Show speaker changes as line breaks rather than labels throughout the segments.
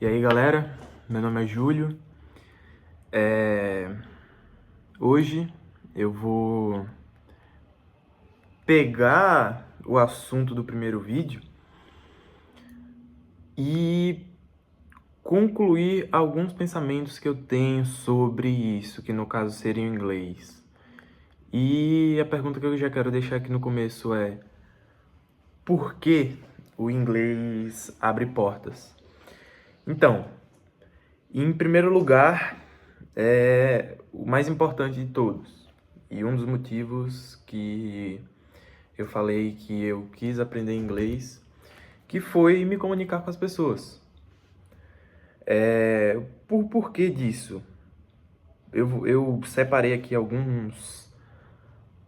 E aí galera, meu nome é Júlio. Hoje eu vou pegar o assunto do primeiro vídeo e concluir alguns pensamentos que eu tenho sobre isso, que no caso seria em inglês. E a pergunta que eu já quero deixar aqui no começo é: por que o inglês abre portas? Então, em primeiro lugar, é o mais importante de todos. E um dos motivos que eu falei que eu quis aprender inglês, que foi me comunicar com as pessoas. Por porquê disso? Eu separei aqui alguns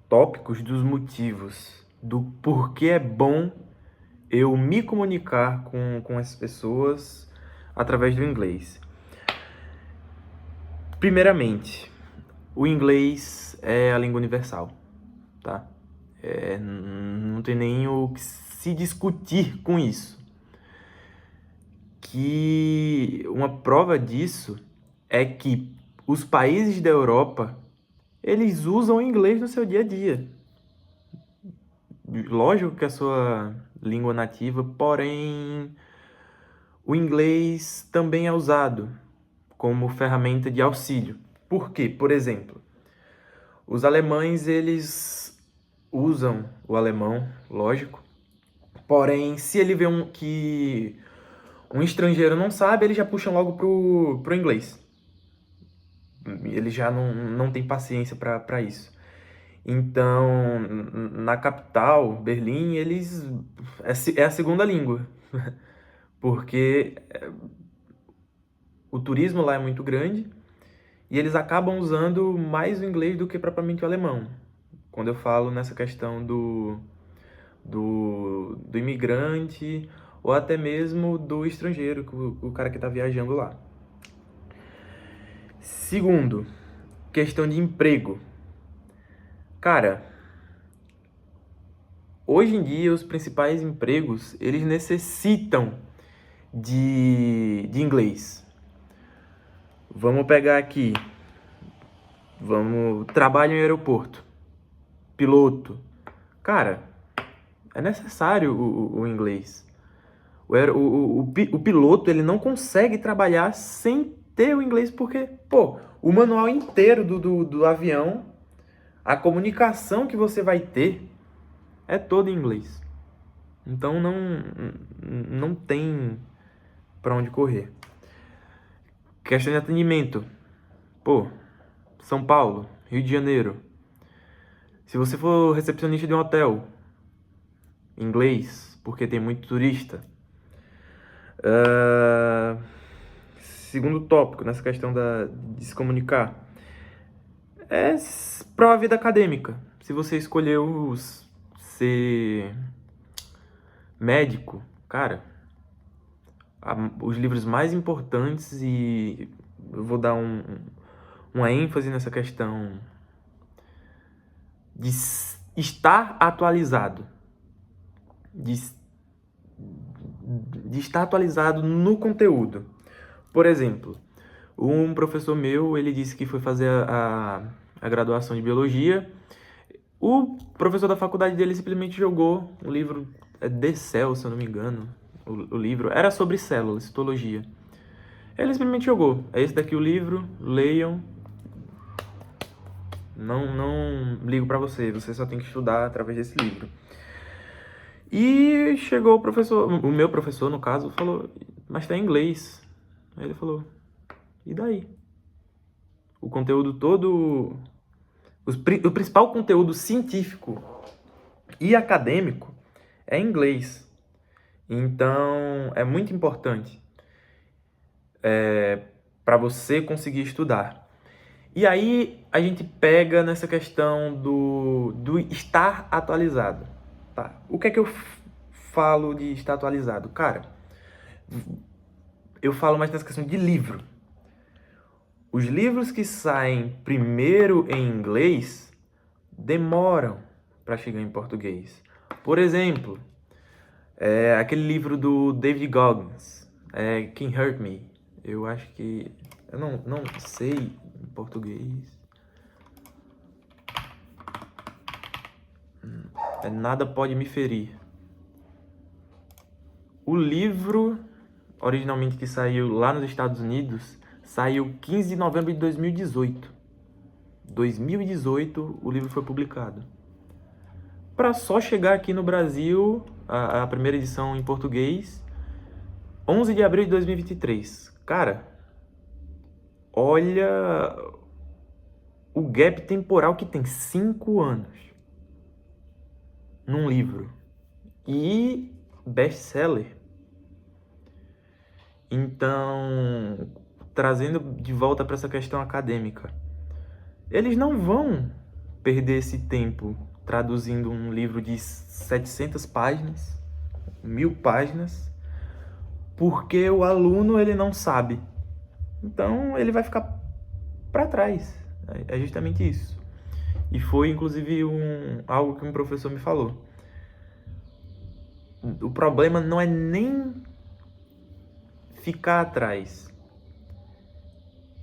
tópicos dos motivos do porquê é bom eu me comunicar com as pessoas através do inglês. Primeiramente, o inglês é a língua universal, tá? Não tem nem o que se discutir com isso. Que uma prova disso é que os países da Europa, eles usam o inglês no seu dia a dia. Lógico que é a sua língua nativa, porém o inglês também é usado como ferramenta de auxílio. Por quê? Por exemplo, os alemães, eles usam o alemão, lógico, porém, se ele vê que um estrangeiro não sabe, eles já puxam logo pro inglês. Ele já não tem paciência para isso. Então, na capital, Berlim, eles é a segunda língua, porque o turismo lá é muito grande e eles acabam usando mais o inglês do que propriamente o alemão. Quando eu falo nessa questão do imigrante ou até mesmo do estrangeiro, o cara que está viajando lá. Segundo, questão de emprego. Cara, hoje em dia os principais empregos, eles necessitam de inglês. Vamos pegar aqui, trabalho em aeroporto, piloto. Cara, é necessário o inglês. O piloto, ele não consegue trabalhar sem ter o inglês, porque, pô, o manual inteiro do avião, a comunicação que você vai ter é toda em inglês. Então não tem para onde correr. Questão de atendimento. Pô, São Paulo, Rio de Janeiro. Se você for recepcionista de um hotel, inglês, porque tem muito turista. Segundo tópico, nessa questão de se comunicar, é para a vida acadêmica. Se você escolheu ser médico, cara, os livros mais importantes, e eu vou dar uma ênfase nessa questão de estar atualizado, de estar atualizado no conteúdo. Por exemplo, um professor meu, ele disse que foi fazer a graduação de biologia. O professor da faculdade dele simplesmente jogou um livro, The Cell, se eu não me engano, o livro, era sobre células, citologia. Ele simplesmente jogou: é esse daqui o livro, leiam. Não ligo pra você só tem que estudar através desse livro. E chegou o meu professor, no caso, falou: mas tá em inglês. Aí ele falou: e daí? O conteúdo todo, o principal conteúdo científico e acadêmico é em inglês. Então, é muito importante para você conseguir estudar. E aí, a gente pega nessa questão do estar atualizado. Tá? O que é que eu falo de estar atualizado? Cara, eu falo mais nessa questão de livro. Os livros que saem primeiro em inglês demoram para chegar em português. Por exemplo, aquele livro do David Goggins, É Can't Hurt Me. Eu acho que... Eu não sei em português. Nada Pode Me Ferir. O livro, originalmente que saiu lá nos Estados Unidos, saiu 15 de novembro de 2018. 2018 o livro foi publicado. Para só chegar aqui no Brasil, a primeira edição em português, 11 de abril de 2023. Cara, olha o gap temporal que tem, 5 anos num livro. E best-seller. Então, trazendo de volta para essa questão acadêmica, eles não vão perder esse tempo traduzindo um livro de 700 páginas, 1000 páginas, porque o aluno ele não sabe. Então, ele vai ficar para trás. É justamente isso. E foi, inclusive, algo que um professor me falou. O problema não é nem ficar atrás,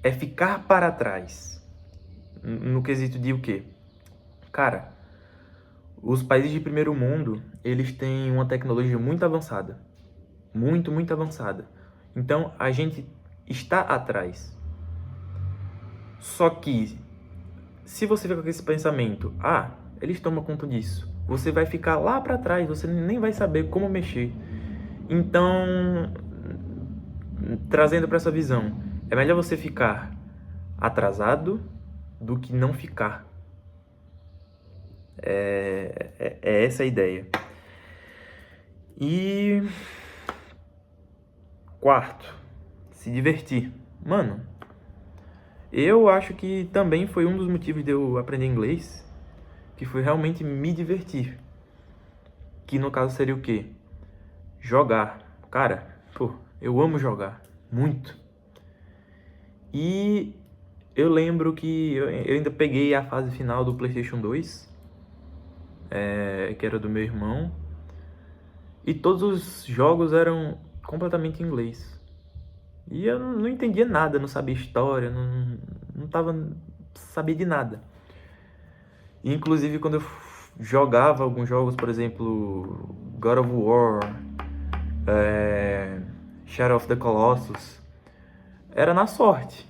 é ficar para trás. No quesito de o quê? Cara, os países de primeiro mundo, eles têm uma tecnologia muito avançada. Muito, muito avançada. Então, a gente está atrás. Só que, se você fica com esse pensamento, eles tomam conta disso, você vai ficar lá para trás, você nem vai saber como mexer. Então, trazendo para essa visão, é melhor você ficar atrasado do que não ficar. É essa a ideia. E quarto, se divertir. Mano, eu acho que também foi um dos motivos de eu aprender inglês, que foi realmente me divertir. Que no caso seria o quê? Jogar. Cara, eu amo jogar. Muito. E eu lembro que eu ainda peguei a fase final do PlayStation 2, que era do meu irmão. E todos os jogos eram completamente em inglês. E eu não entendia nada, não sabia história, não sabia de nada. E, inclusive, quando eu jogava alguns jogos, por exemplo, God of War, Shadow of the Colossus, era na sorte.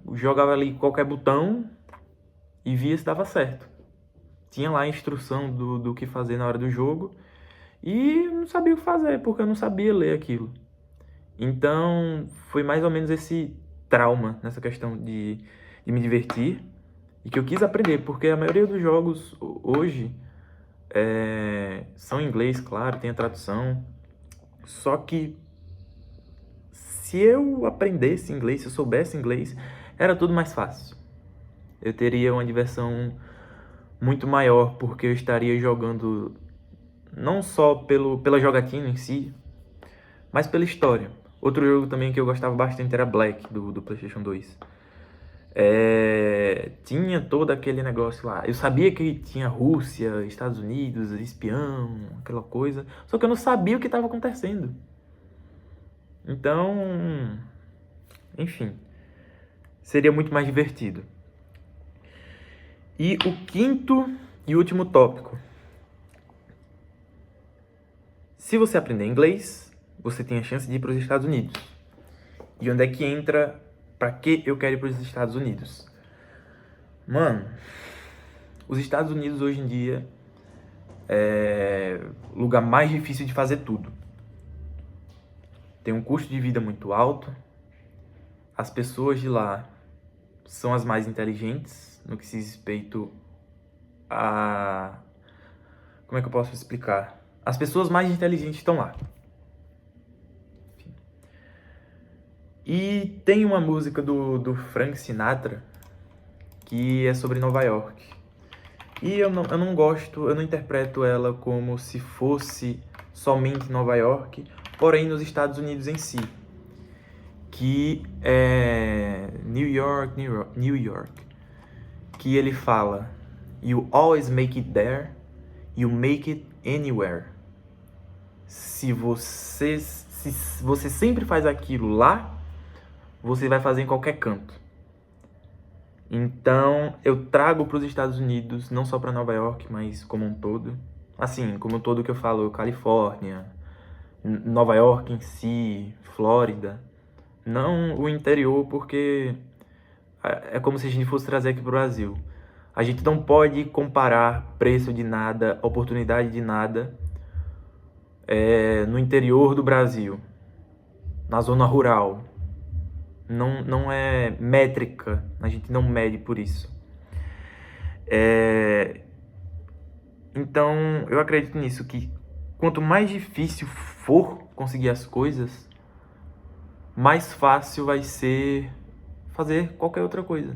Eu jogava ali qualquer botão e via se dava certo. Tinha lá a instrução do que fazer na hora do jogo e não sabia o que fazer, porque eu não sabia ler aquilo. Então, foi mais ou menos esse trauma nessa questão de me divertir e que eu quis aprender, porque a maioria dos jogos hoje são em inglês, claro, tem a tradução. Só que se eu aprendesse inglês, se eu soubesse inglês, era tudo mais fácil. Eu teria uma diversão muito maior, porque eu estaria jogando não só pela jogatina em si, mas pela história. Outro jogo também que eu gostava bastante era Black, do PlayStation 2. Tinha todo aquele negócio lá. Eu sabia que tinha Rússia, Estados Unidos, espião, aquela coisa. Só que eu não sabia o que estava acontecendo. Então, enfim, seria muito mais divertido. E o quinto e último tópico. Se você aprender inglês, você tem a chance de ir para os Estados Unidos. E onde é que entra, para que eu quero ir para os Estados Unidos? Mano, os Estados Unidos hoje em dia é o lugar mais difícil de fazer tudo. Tem um custo de vida muito alto. As pessoas de lá são as mais inteligentes no que se diz respeito a... Como é que eu posso explicar? As pessoas mais inteligentes estão lá. E tem uma música do Frank Sinatra que é sobre Nova York. E eu não gosto, eu não interpreto ela como se fosse somente Nova York, porém nos Estados Unidos em si. Que é New York. Que ele fala: You always make it there, you make it anywhere. Se se você sempre faz aquilo lá, você vai fazer em qualquer canto. Então, eu trago para os Estados Unidos, não só para Nova York, mas como um todo. Assim, como um todo que eu falo, Califórnia, Nova York em si, Flórida. Não o interior, porque é como se a gente fosse trazer aqui para o Brasil. A gente não pode comparar preço de nada, oportunidade de nada no interior do Brasil, na zona rural. Não é métrica, a gente não mede por isso. Então, eu acredito nisso, que quanto mais difícil for conseguir as coisas, mais fácil vai ser fazer qualquer outra coisa.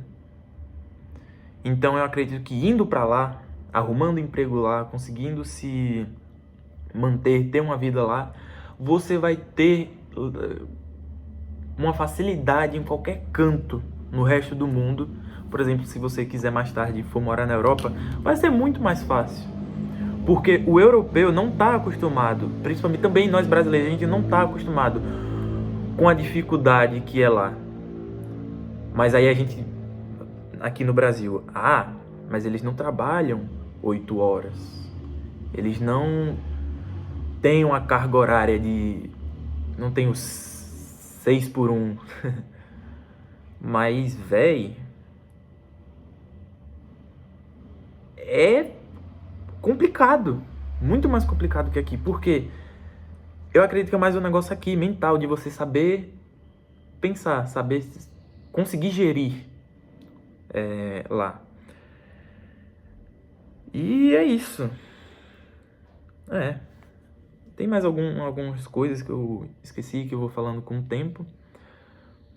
Então, eu acredito que indo para lá, arrumando emprego lá, conseguindo se manter, ter uma vida lá, você vai ter uma facilidade em qualquer canto no resto do mundo. Por exemplo, se você quiser mais tarde for morar na Europa, vai ser muito mais fácil. Porque o europeu não está acostumado, principalmente também nós brasileiros, a gente não está acostumado com a dificuldade que é lá. Mas aí a gente, aqui no Brasil, mas eles não trabalham 8 horas. Eles não têm uma carga horária de... não tem os 6 por 1. Mas, véi, é complicado. Muito mais complicado que aqui. Por quê? Eu acredito que é mais um negócio aqui, mental, de você saber pensar, saber conseguir gerir lá. E é isso. Tem mais algumas coisas que eu esqueci, que eu vou falando com o tempo.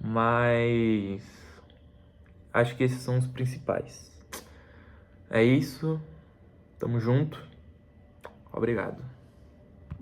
Mas acho que esses são os principais. É isso. Tamo junto. Obrigado.